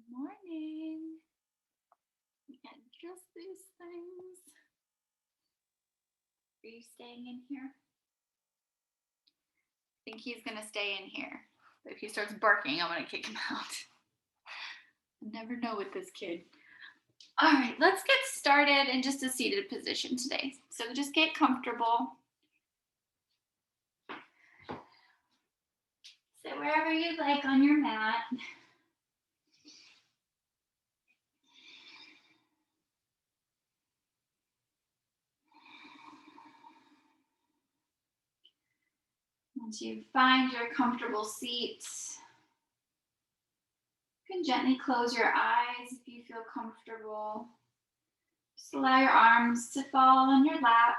Morning. Adjust these things. Are you staying in here? I think he's gonna stay in here. But if he starts barking, I'm gonna kick him out. I never know with this kid. All right, let's get started in just a seated position today. So just get comfortable. Sit wherever you'd like on your mat. Once you find your comfortable seat, you can gently close your eyes if you feel comfortable. Just allow your arms to fall on your lap.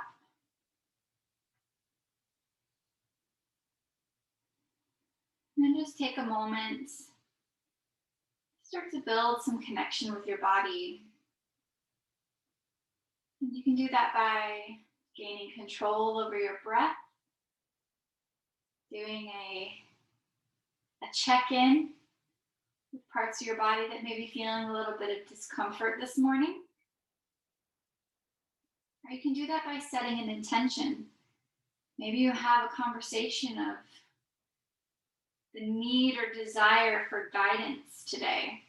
And then just take a moment. Start to build some connection with your body. And you can do that by gaining control over your breath, doing a check-in with parts of your body that may be feeling a little bit of discomfort this morning. Or you can do that by setting an intention. Maybe you have a conversation of the need or desire for guidance today.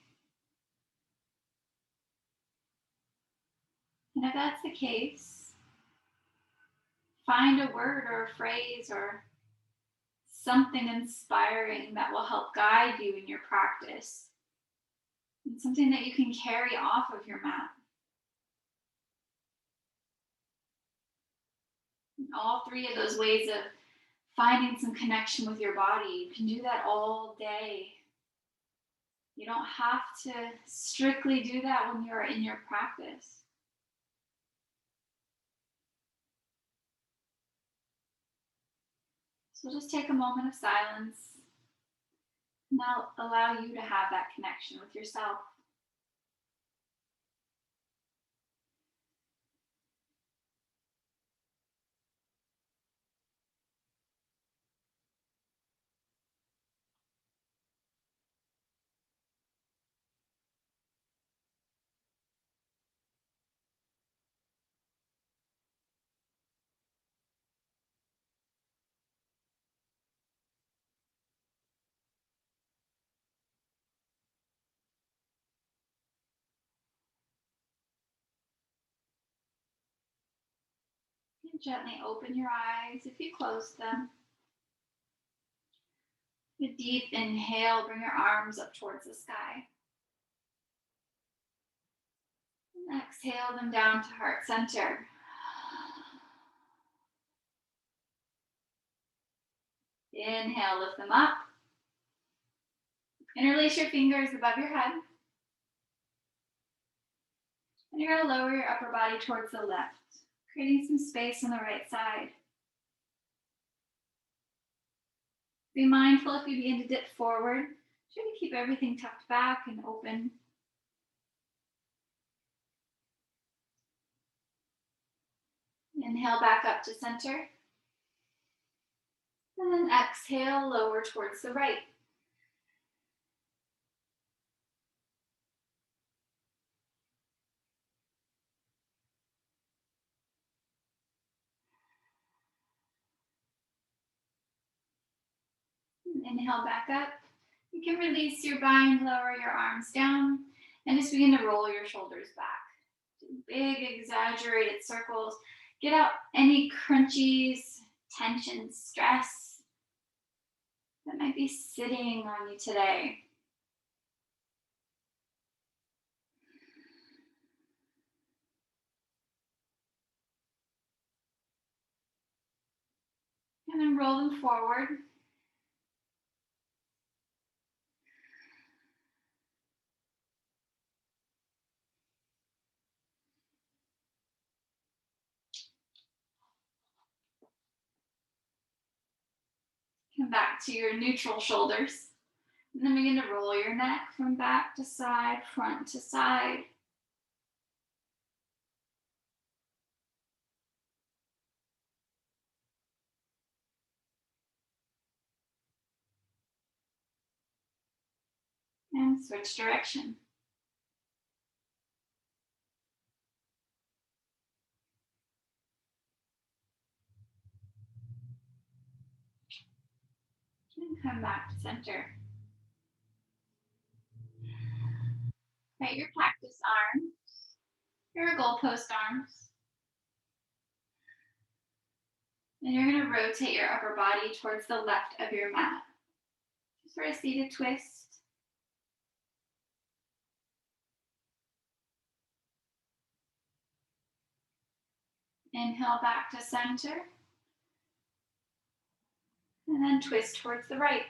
And if that's the case, find a word or a phrase or something inspiring that will help guide you in your practice, and something that you can carry off of your mat. And all three of those ways of finding some connection with your body, you can do that all day. You don't have to strictly do that when you're in your practice. So just take a moment of silence, and that'll allow you to have that connection with yourself. And gently open your eyes if you close them. A deep inhale, bring your arms up towards the sky. And exhale them down to heart center. Inhale, lift them up. Interlace your fingers above your head. And you're going to lower your upper body towards the left, creating some space on the right side. Be mindful if you begin to dip forward. Try to keep everything tucked back and open. Inhale back up to center. And then exhale, lower towards the right. Inhale back up. You can release your bind, lower your arms down, and just begin to roll your shoulders back. Do big, exaggerated circles. Get out any crunchies, tension, stress that might be sitting on you today. And then roll them forward. Come back to your neutral shoulders. And then begin to roll your neck from back to side, front to side. And switch direction. Come back to center. Right, your practice arms, your goalpost arms. And you're going to rotate your upper body towards the left of your mat. Just for a seated twist. Inhale back to center. And then twist towards the right.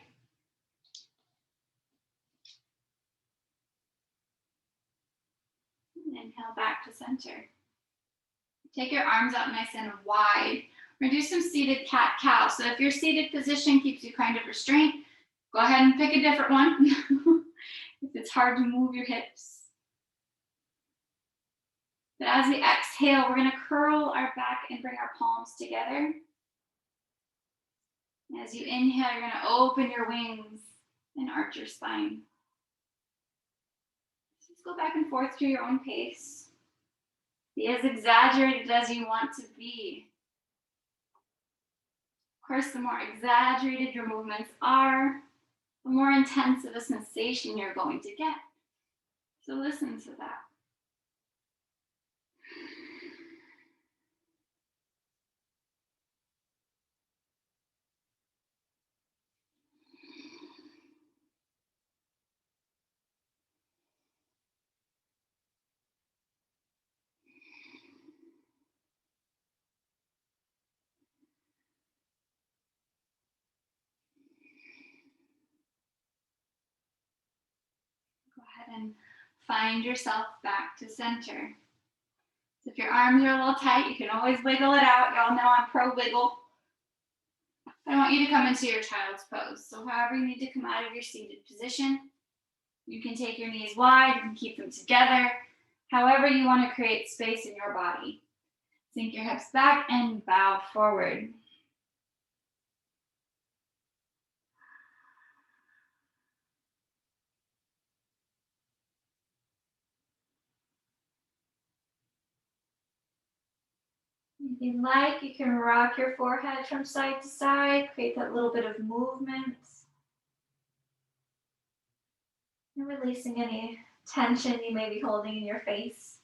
And inhale back to center. Take your arms out nice and wide. We're going to do some seated cat-cow. So if your seated position keeps you kind of restrained, go ahead and pick a different one. If it's hard to move your hips. But as we exhale, we're going to curl our back and bring our palms together. As you inhale, you're going to open your wings and arch your spine. Just go back and forth to your own pace. Be as exaggerated as you want to be. Of course, the more exaggerated your movements are, the more intense of a sensation you're going to get. So listen to that. Go ahead and find yourself back to center. So if your arms are a little tight, you can always wiggle it out. Y'all know I'm pro wiggle. I want you to come into your child's pose. So however you need to come out of your seated position, you can take your knees wide, you can keep them together. However you want to create space in your body. Sink your hips back and bow forward. If you'd like, you can rock your forehead from side to side, create that little bit of movement. And releasing any tension you may be holding in your face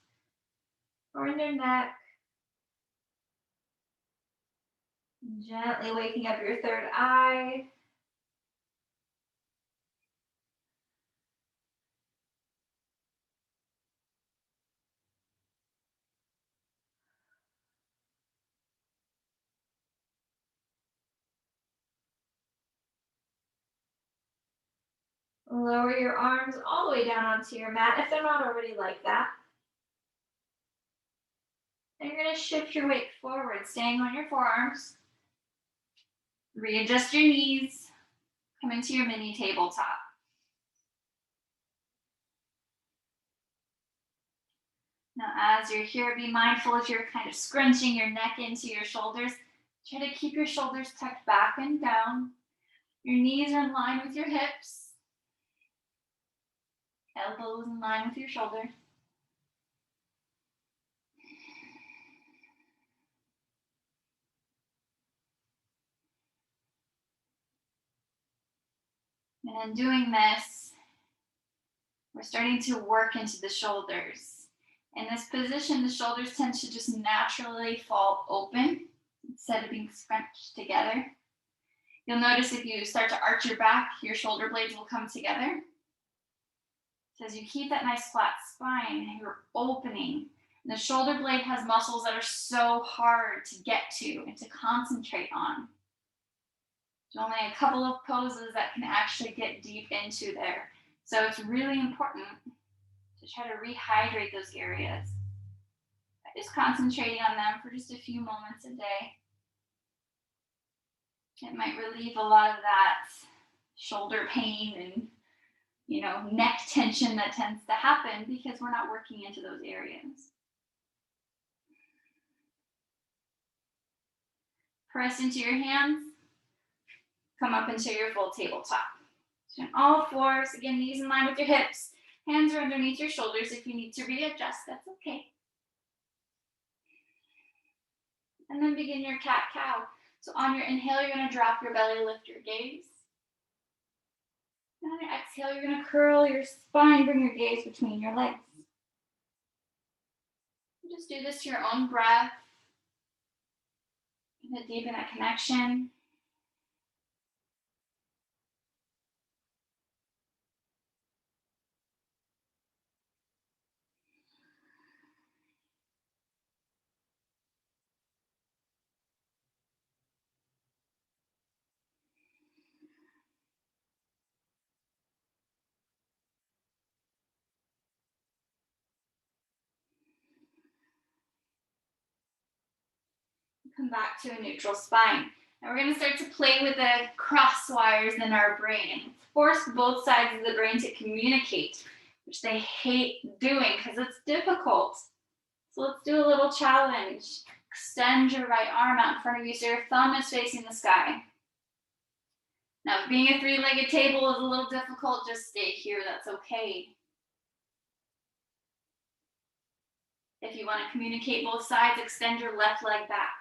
or in your neck. Gently waking up your third eye. Lower your arms all the way down onto your mat if they're not already like that. And you're going to shift your weight forward, staying on your forearms. Readjust your knees. Come into your mini tabletop. Now, as you're here, be mindful if you're kind of scrunching your neck into your shoulders. Try to keep your shoulders tucked back and down. Your knees are in line with your hips. Elbows in line with your shoulders. And in doing this, we're starting to work into the shoulders. In this position, the shoulders tend to just naturally fall open instead of being scrunched together. You'll notice if you start to arch your back, your shoulder blades will come together. So as you keep that nice flat spine, you're opening. And the shoulder blade has muscles that are so hard to get to and to concentrate on. There's only a couple of poses that can actually get deep into there. So it's really important to try to rehydrate those areas by just concentrating on them for just a few moments a day. It might relieve a lot of that shoulder pain and neck tension that tends to happen because we're not working into those areas. Press into your hands. Come up into your full tabletop. So on all fours, again, knees in line with your hips. Hands are underneath your shoulders. If you need to readjust, that's okay. And then begin your cat-cow. So on your inhale, you're going to drop your belly, lift your gaze. exhale, you're going to curl your spine, bring your gaze between your legs. Just do this to your own breath. Deepen that connection. Come back to a neutral spine. And we're going to start to play with the cross wires in our brain and force both sides of the brain to communicate, which they hate doing because it's difficult. So let's do a little challenge. Extend your right arm out in front of you so your thumb is facing the sky. Now, if being a three-legged table is a little difficult, just stay here. That's okay. If you want to communicate both sides, extend your left leg back.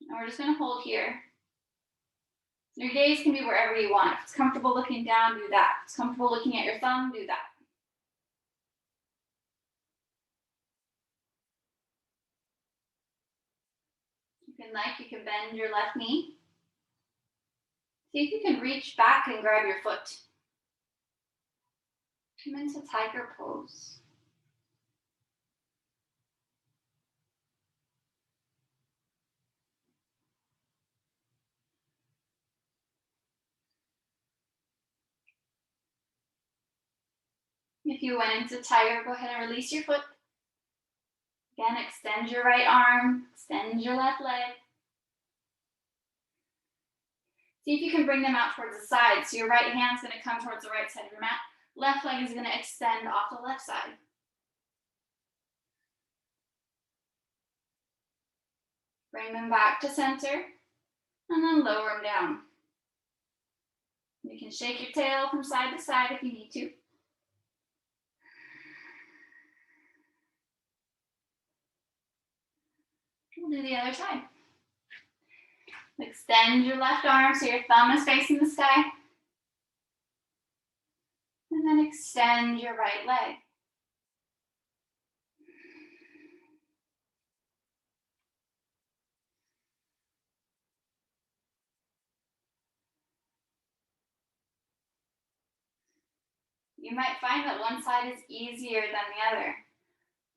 And we're just going to hold here. Your gaze can be wherever you want. If it's comfortable looking down, do that. If it's comfortable looking at your thumb, do that. If you'd like, you can bend your left knee. See if you can reach back and grab your foot. Come into tiger pose. If you went into tiger, go ahead and release your foot. Again, extend your right arm, extend your left leg. See if you can bring them out towards the side. So your right hand's going to come towards the right side of your mat. Left leg is going to extend off the left side. Bring them back to center and then lower them down. You can shake your tail from side to side if you need to. We'll do the other side. Extend your left arm so your thumb is facing the sky. And then extend your right leg. You might find that one side is easier than the other.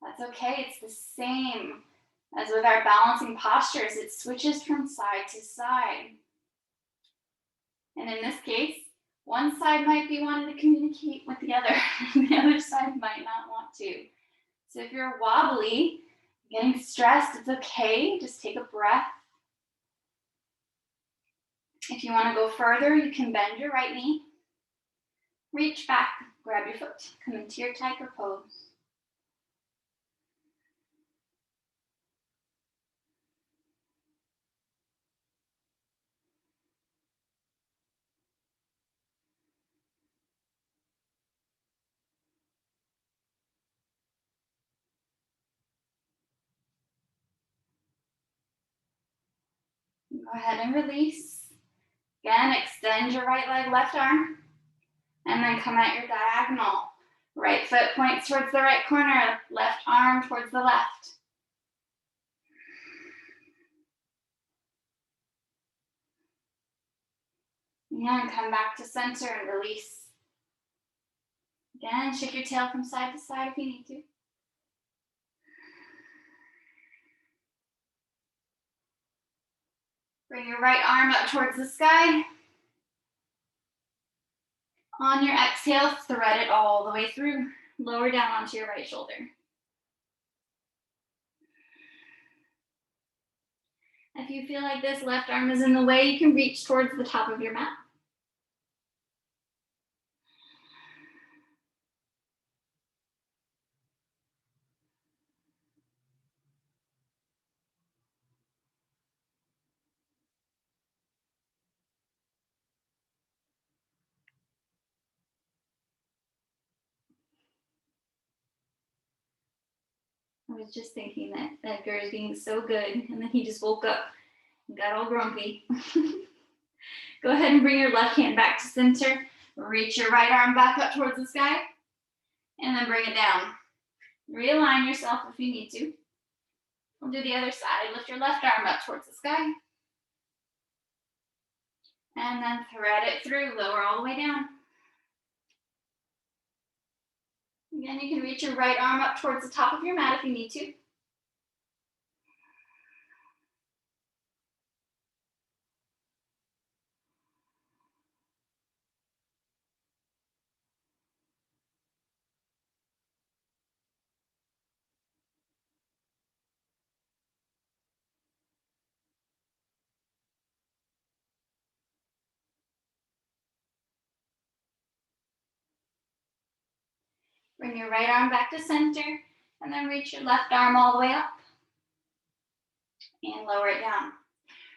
That's okay, it's the same as with our balancing postures. It switches from side to side. And in this case, one side might be wanting to communicate with the other. The other side might not want to. So if you're wobbly, getting stressed, it's okay. Just take a breath. If you want to go further, you can bend your right knee. Reach back, grab your foot, come into your tiger pose. Go ahead and release. Again, extend your right leg, left arm, and then come at your diagonal. Right foot points towards the right corner, left arm towards the left. And come back to center and release. Again, shake your tail from side to side if you need to. Bring your right arm up towards the sky. On your exhale, thread it all the way through. Lower down onto your right shoulder. If you feel like this left arm is in the way, you can reach towards the top of your mat. I was just thinking that Edgar is being so good, and then he just woke up and got all grumpy. Go ahead and bring your left hand back to center. Reach your right arm back up towards the sky. And then bring it down. Realign yourself if you need to. We'll do the other side. Lift your left arm up towards the sky. And then thread it through, lower all the way down. Again, you can reach your right arm up towards the top of your mat if you need to. Bring your right arm back to center, and then reach your left arm all the way up. And lower it down.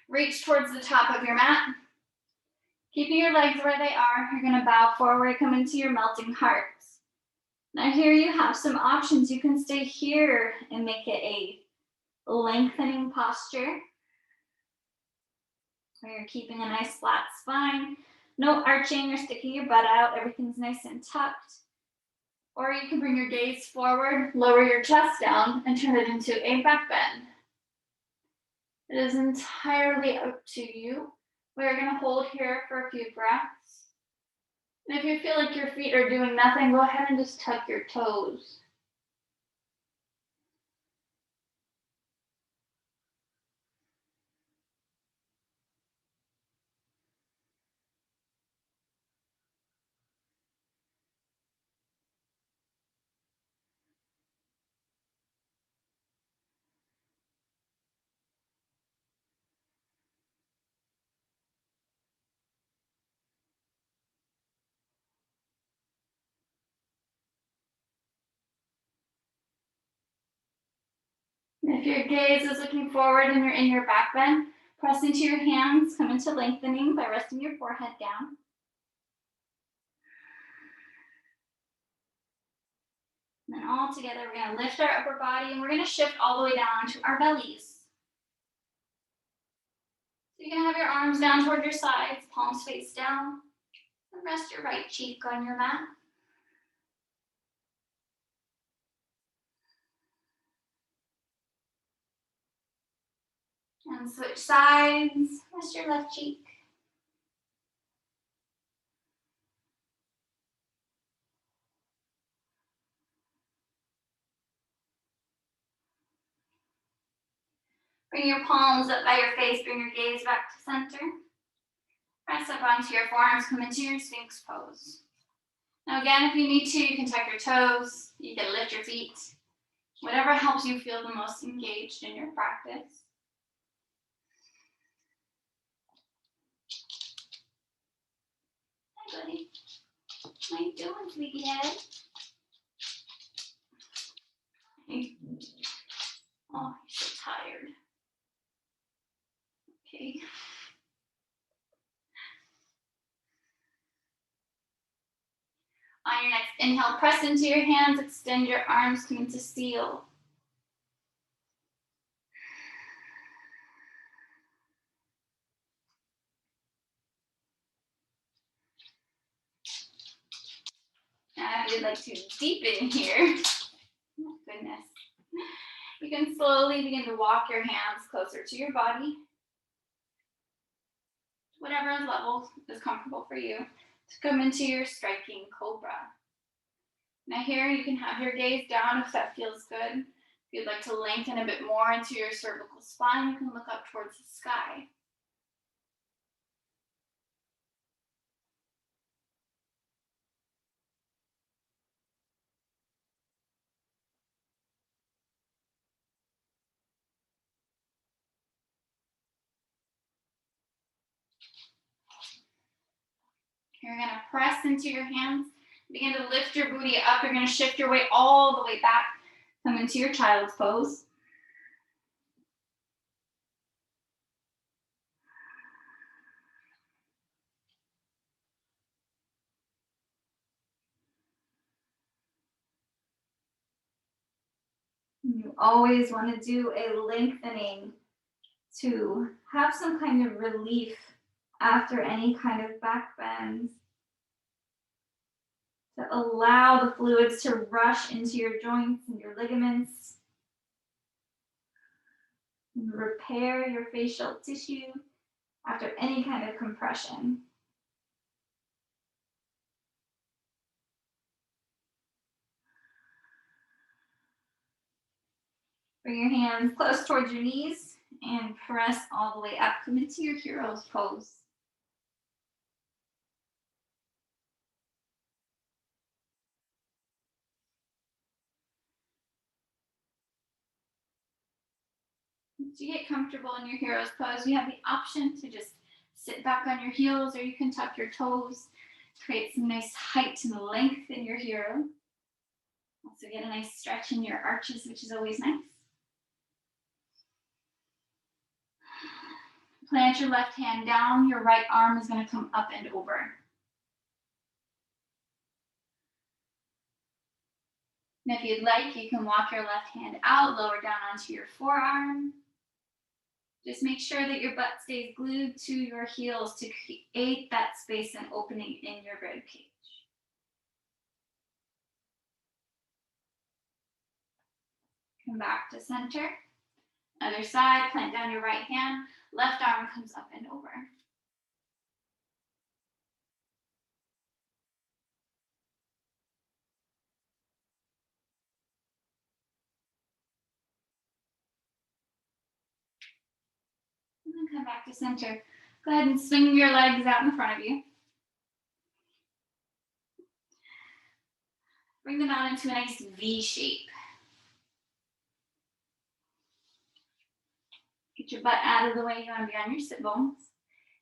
Reach towards the top of your mat. Keeping your legs where they are, you're gonna bow forward, come into your melting heart. Now here you have some options. You can stay here and make it a lengthening posture, where you're keeping a nice flat spine. No arching or sticking your butt out. Everything's nice and tucked. Or you can bring your gaze forward, lower your chest down, and turn it into a back bend. It is entirely up to you. We're going to hold here for a few breaths. And if you feel like your feet are doing nothing, go ahead and just tuck your toes. If your gaze is looking forward and you're in your back bend, press into your hands, come into lengthening by resting your forehead down. And then all together, we're going to lift our upper body and we're going to shift all the way down to our bellies. So you can have your arms down toward your sides, palms face down, and rest your right cheek on your mat. And switch sides, rest your left cheek. Bring your palms up by your face, bring your gaze back to center. Press up onto your forearms, come into your Sphinx pose. Now again, if you need to, you can tuck your toes, you can lift your feet. Whatever helps you feel the most engaged in your practice. Hi, buddy. How you doing, sweetie head? Hey. Oh, you're so tired. Okay. On your next inhale, press into your hands, extend your arms, come into seal. Now if you'd like to deepen here, oh goodness, you can slowly begin to walk your hands closer to your body. Whatever level is comfortable for you, to come into your striking cobra. Now here you can have your gaze down if that feels good. If you'd like to lengthen a bit more into your cervical spine, you can look up towards the sky. You're going to press into your hands. Begin to lift your booty up. You're going to shift your weight all the way back. Come into your child's pose. You always want to do a lengthening to have some kind of relief after any kind of back bends. To allow the fluids to rush into your joints and your ligaments. And repair your facial tissue after any kind of compression. Bring your hands close towards your knees and press all the way up. Come into your hero's pose. Once you get comfortable in your hero's pose, you have the option to just sit back on your heels, or you can tuck your toes, create some nice height and length in your hero. Also get a nice stretch in your arches, which is always nice. Plant your left hand down, your right arm is going to come up and over. And if you'd like, you can walk your left hand out, lower down onto your forearm. Just make sure that your butt stays glued to your heels to create that space and opening in your rib cage. Come back to center. Other side, plant down your right hand, left arm comes up and over. And then come back to center. Go ahead and swing your legs out in front of you. Bring them out into a nice V shape. Get your butt out of the way. You want to be on your sit bones.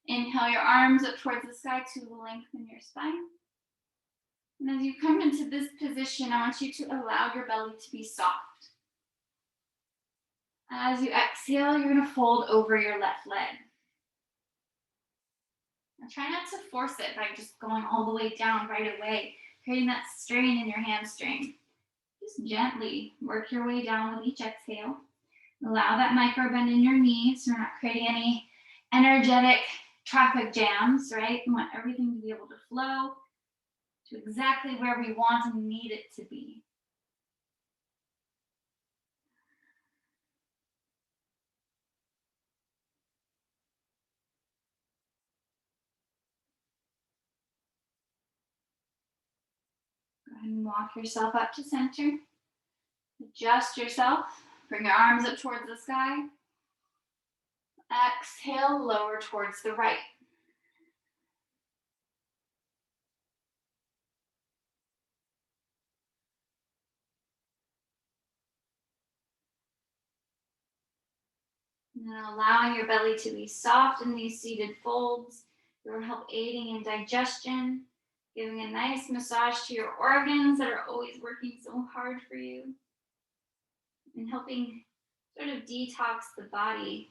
Inhale your arms up towards the sky to lengthen your spine. And as you come into this position, I want you to allow your belly to be soft. As you exhale, you're going to fold over your left leg. Now try not to force it by just going all the way down right away, creating that strain in your hamstring. Just gently work your way down with each exhale. Allow that micro bend in your knees so we're not creating any energetic traffic jams, right? We want everything to be able to flow to exactly where we want and need it to be. Go ahead and walk yourself up to center. Adjust yourself. Bring your arms up towards the sky. Exhale, lower towards the right. And then allowing your belly to be soft in these seated folds. It will help aiding in digestion, giving a nice massage to your organs that are always working so hard for you, and helping sort of detox the body.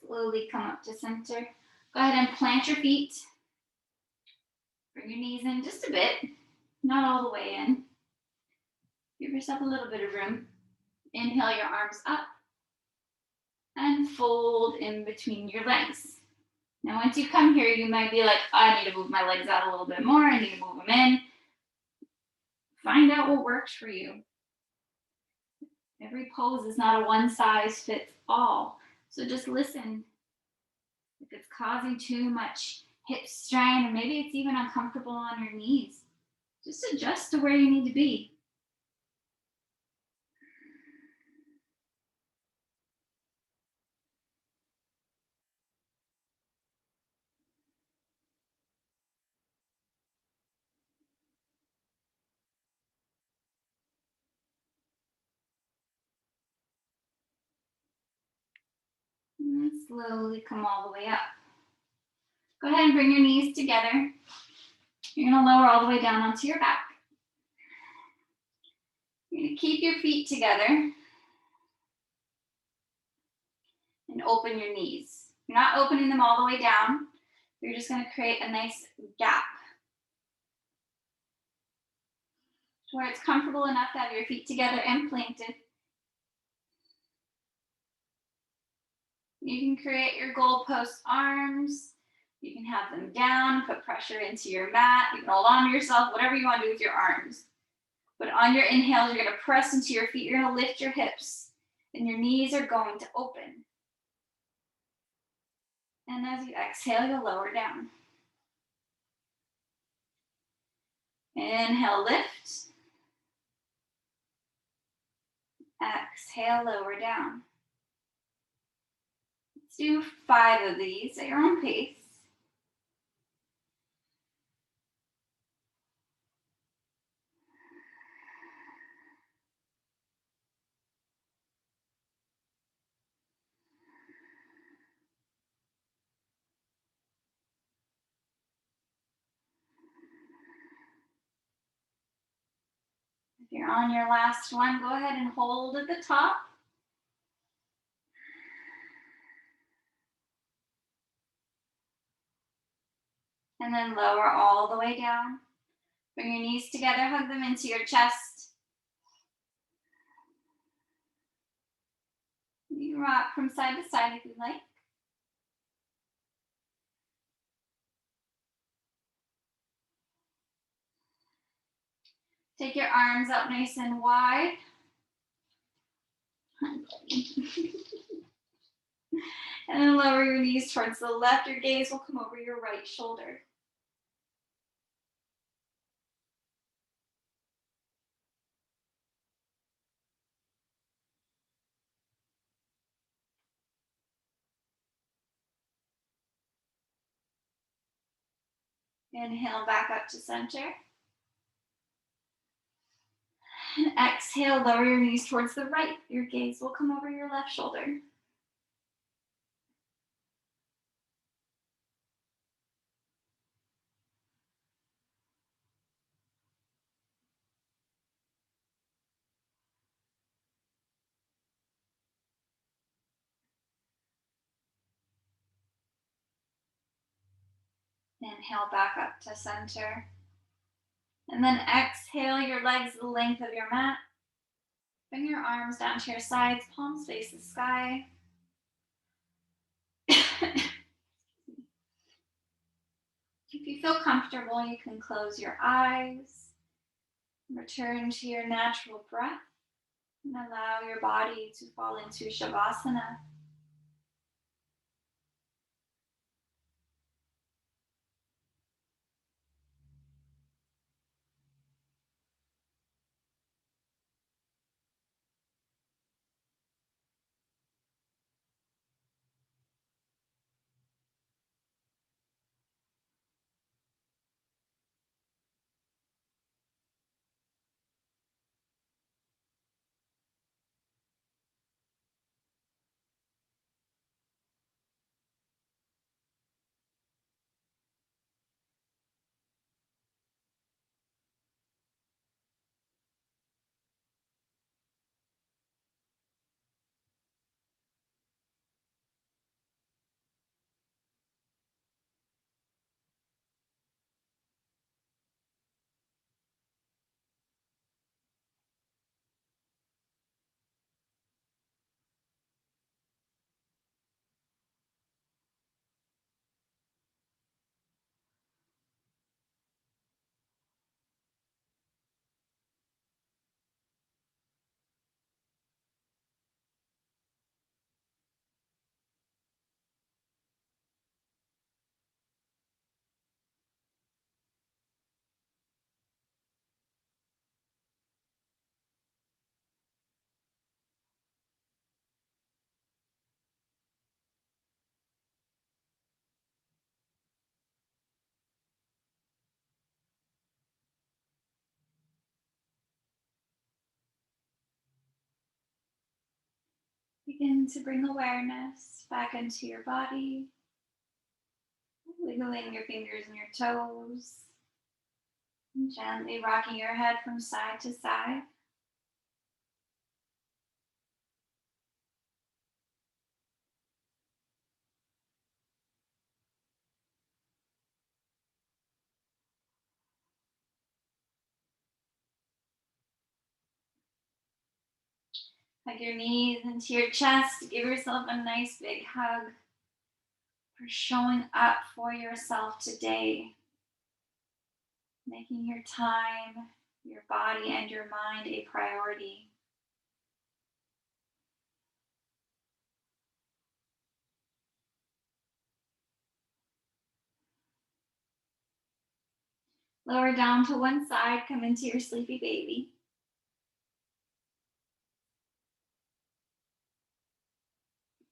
Slowly come up to center. Go ahead and plant your feet. Bring your knees in just a bit, not all the way in. Give yourself a little bit of room. Inhale your arms up and fold in between your legs. Now, once you come here, you might be like, I need to move my legs out a little bit more. I need to move them in. Find out what works for you. Every pose is not a one size fits all. So just listen. If it's causing too much hip strain, or maybe it's even uncomfortable on your knees, just adjust to where you need to be. And then slowly come all the way up. Go ahead and bring your knees together. You're going to lower all the way down onto your back. You're going to keep your feet together and open your knees. You're not opening them all the way down. You're just going to create a nice gap to where it's comfortable enough to have your feet together and planted. You can create your goalpost arms. You can have them down, put pressure into your mat. You can hold on to yourself, whatever you want to do with your arms. But on your inhales, you're going to press into your feet. You're going to lift your hips, and your knees are going to open. And as you exhale, you'll lower down. Inhale, lift. Exhale, lower down. Let's do 5 of these at your own pace. If you're on your last one, go ahead and hold at the top. And then lower all the way down. Bring your knees together, hug them into your chest. You can rock from side to side if you like. Take your arms out nice and wide. And then lower your knees towards the left. Your gaze will come over your right shoulder. Inhale back up to center. And exhale, lower your knees towards the right. Your gaze will come over your left shoulder. Inhale back up to center. And then exhale your legs the length of your mat. Bring your arms down to your sides, palms face the sky. If you feel comfortable, you can close your eyes. Return to your natural breath and allow your body to fall into Shavasana. Begin to bring awareness back into your body, wiggling your fingers and your toes, and gently rocking your head from side to side. Hug your knees into your chest. Give yourself a nice big hug for showing up for yourself today. Making your time, your body, and your mind a priority. Lower down to one side, come into your sleepy baby.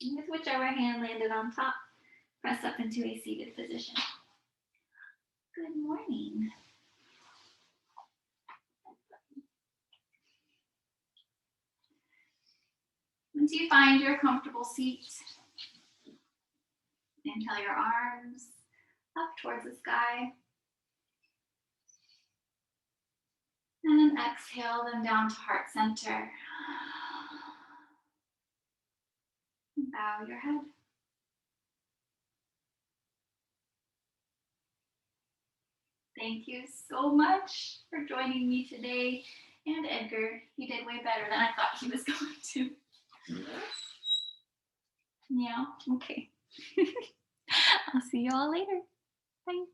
And with whichever hand landed on top, press up into a seated position. Good morning. Once you find your comfortable seat, inhale your arms up towards the sky. And then exhale them down to heart center. And bow your head. Thank you so much for joining me today. And Edgar, he did way better than I thought he was going to. Yeah, okay. I'll see you all later. Bye.